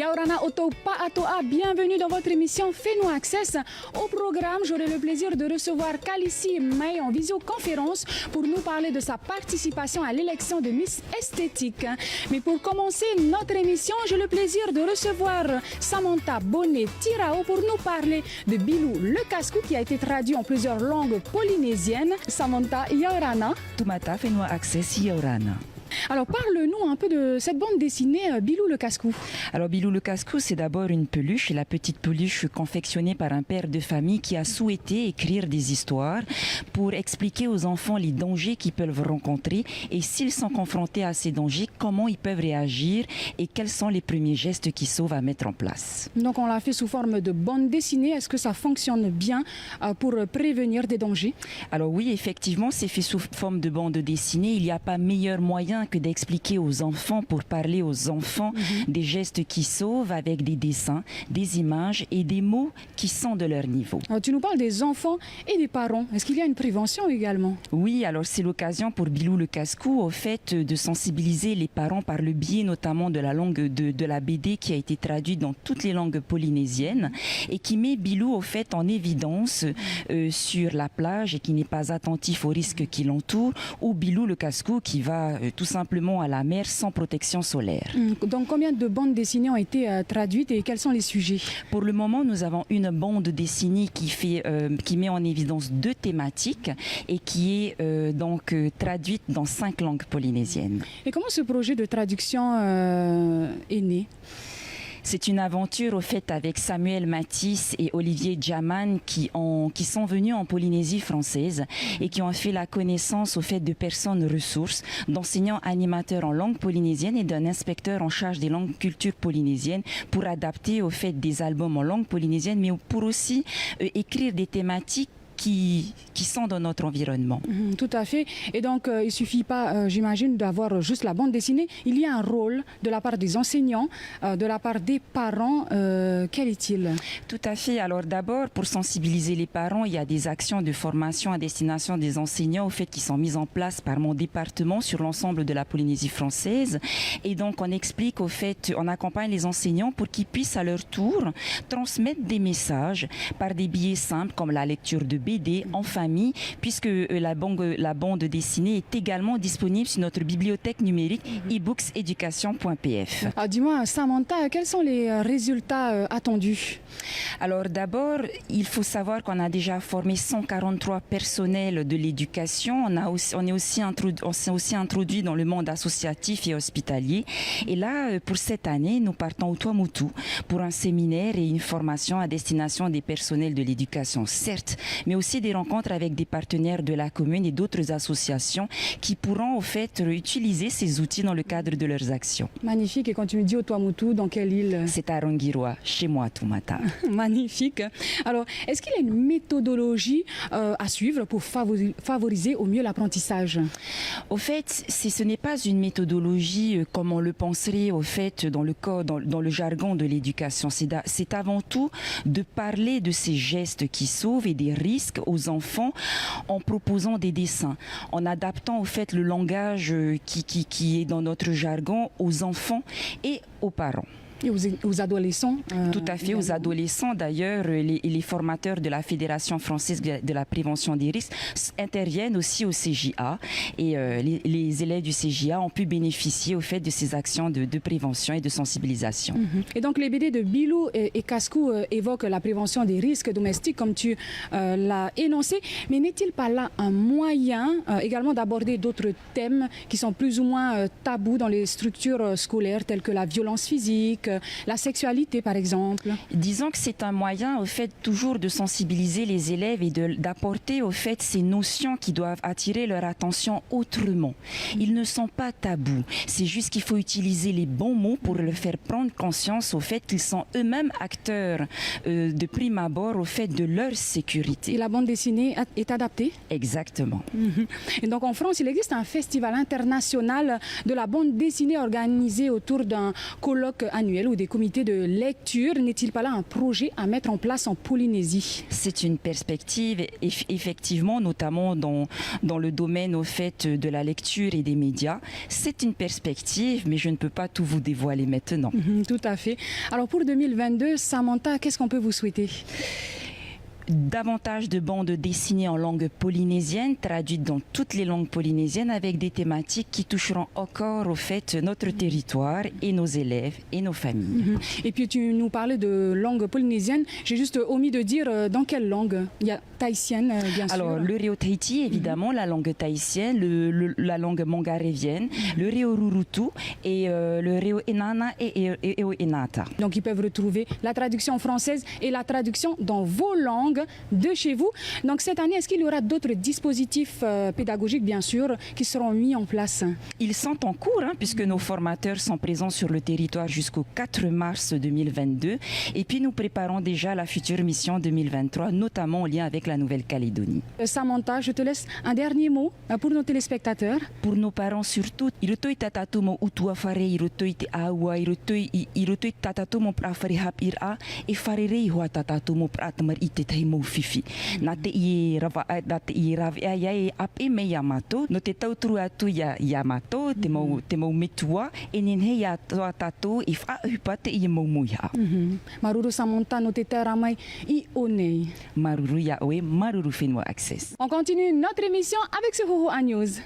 Yaorana Otopa Atoa, bienvenue dans votre émission Fais-nous Access. Au programme, j'aurai le plaisir de recevoir Kalissi May en visioconférence pour nous parler de sa participation à l'élection de Miss Esthétique. Mais pour commencer notre émission, j'ai le plaisir de recevoir Samantha Bonnet-Tirao pour nous parler de Bilou le Cascou qui a été traduit en plusieurs langues polynésiennes. Samantha, Yaorana. Tumata, Fais-nous Access, Yaorana. Alors parle-nous un peu de cette bande dessinée Bilou le Cascou. Alors Bilou le Cascou, c'est d'abord une peluche, la petite peluche confectionnée par un père de famille qui a souhaité écrire des histoires pour expliquer aux enfants les dangers qu'ils peuvent rencontrer et s'ils sont confrontés à ces dangers, comment ils peuvent réagir et quels sont les premiers gestes qui sauvent à mettre en place. Donc on l'a fait sous forme de bande dessinée. Est-ce que ça fonctionne bien pour prévenir des dangers? Alors oui, effectivement, c'est fait sous forme de bande dessinée. Il n'y a pas meilleur moyen que d'expliquer aux enfants, pour parler aux enfants, des gestes qui sauvent avec des dessins, des images et des mots qui sont de leur niveau. Alors, tu nous parles des enfants et des parents. Est-ce qu'il y a une prévention également? Oui, alors c'est l'occasion pour Bilou le Cascou au fait de sensibiliser les parents par le biais notamment de la langue de la BD qui a été traduite dans toutes les langues polynésiennes et qui met Bilou au fait en évidence sur la plage et qui n'est pas attentif aux risques qui l'entourent, ou Bilou le Cascou qui va tout simplement à la mer sans protection solaire. Donc combien de bandes dessinées ont été traduites et quels sont les sujets? Pour le moment, nous avons une bande dessinée qui met en évidence 2 thématiques et qui est donc traduite dans 5 langues polynésiennes. Et comment ce projet de traduction est né? C'est une aventure au fait avec Samuel Matisse et Olivier Jaman qui sont venus en Polynésie française et qui ont fait la connaissance au fait de personnes ressources, d'enseignants animateurs en langue polynésienne et d'un inspecteur en charge des langues culture polynésiennes pour adapter au fait des albums en langue polynésienne mais pour aussi écrire des thématiques qui sont dans notre environnement. Tout à fait. Et donc, il ne suffit pas, j'imagine, d'avoir juste la bande dessinée. Il y a un rôle de la part des enseignants, de la part des parents. Quel est-il? Tout à fait. Alors d'abord, pour sensibiliser les parents, il y a des actions de formation à destination des enseignants au fait qui sont mises en place par mon département sur l'ensemble de la Polynésie française. Et donc, on explique au fait, on accompagne les enseignants pour qu'ils puissent à leur tour transmettre des messages par des biais simples comme la lecture de BD en famille, puisque la bande dessinée est également disponible sur notre bibliothèque numérique ebooks-education.pf. Dis-moi, Samantha, quels sont les résultats attendus? Alors d'abord, il faut savoir qu'on a déjà formé 143 personnels de l'éducation. On s'est aussi introduit dans le monde associatif et hospitalier. Et là, pour cette année, nous partons au Tuamotu pour un séminaire et une formation à destination des personnels de l'éducation, certes, mais aussi des rencontres avec des partenaires de la commune et d'autres associations qui pourront au fait utiliser ces outils dans le cadre de leurs actions. Magnifique. Et quand tu me dis au Tuamotu, dans quelle île? C'est à Rongiroa, chez moi, Tumata. Magnifique. Alors, est-ce qu'il y a une méthodologie à suivre pour favoriser au mieux l'apprentissage? Au fait, ce n'est pas une méthodologie comme on le penserait au fait dans le jargon de l'éducation. C'est avant tout de parler de ces gestes qui sauvent et des risques aux enfants en proposant des dessins, en adaptant au fait le langage qui est dans notre jargon aux enfants et aux parents. Et aux adolescents? Tout à fait, aux adolescents. D'ailleurs, les formateurs de la Fédération française de la prévention des risques interviennent aussi au CJA et les élèves du CJA ont pu bénéficier au fait de ces actions de prévention et de sensibilisation. Et donc les BD de Bilou et Cascou évoquent la prévention des risques domestiques comme tu l'as énoncé, mais n'est-il pas là un moyen également d'aborder d'autres thèmes qui sont plus ou moins tabous dans les structures scolaires telles que la violence physique, la sexualité par exemple? Disons que c'est un moyen au fait toujours de sensibiliser les élèves et d'apporter au fait ces notions qui doivent attirer leur attention autrement. Ils ne sont pas tabous, c'est juste qu'il faut utiliser les bons mots pour leur faire prendre conscience au fait qu'ils sont eux-mêmes acteurs de prime abord au fait de leur sécurité. Et la bande dessinée est adaptée? Exactement. Et donc en France, il existe un festival international de la bande dessinée organisé autour d'un colloque annuel manuels ou des comités de lecture. N'est-il pas là un projet à mettre en place en Polynésie? C'est une perspective, effectivement, notamment dans le domaine au fait de la lecture et des médias. C'est une perspective, mais je ne peux pas tout vous dévoiler maintenant. Tout à fait. Alors pour 2022, Samantha, qu'est-ce qu'on peut vous souhaiter? Davantage de bandes dessinées en langue polynésienne, traduites dans toutes les langues polynésiennes, avec des thématiques qui toucheront encore au fait notre territoire et nos élèves et nos familles. Et puis tu nous parlais de langue polynésienne. J'ai juste omis de dire dans quelle langue. Il y a tahitienne, bien sûr. Alors le Reo Tahiti, évidemment, la langue tahitienne, la langue mangarévienne, le Reo Rurutu et le Reo Enana et Eo Enata. Donc ils peuvent retrouver la traduction française et la traduction dans vos langues de chez vous. Donc cette année, est-ce qu'il y aura d'autres dispositifs pédagogiques, bien sûr, qui seront mis en place? Ils sont en cours, puisque nos formateurs sont présents sur le territoire jusqu'au 4 mars 2022. Et puis nous préparons déjà la future mission 2023, notamment en lien avec la Nouvelle-Calédonie. Samantha, je te laisse un dernier mot pour nos téléspectateurs. Pour nos parents surtout, irotoi tatatu mo utua fare irotoi te aua irotoi tatatu mo prafare hap ira e farere ihua tatatu mo pratmar ite mo fifi. Na te I rava ia e ape me Yamato, no te tautru atu ia Yamato, te mo metua, e nenhe ia toa tato I whaahupa te I mo muiha. Maruru Samantha, no te te ramai I onei. Maruru ia oe, maruru Fenua Access. On continue notre émission avec ce Hoho A News.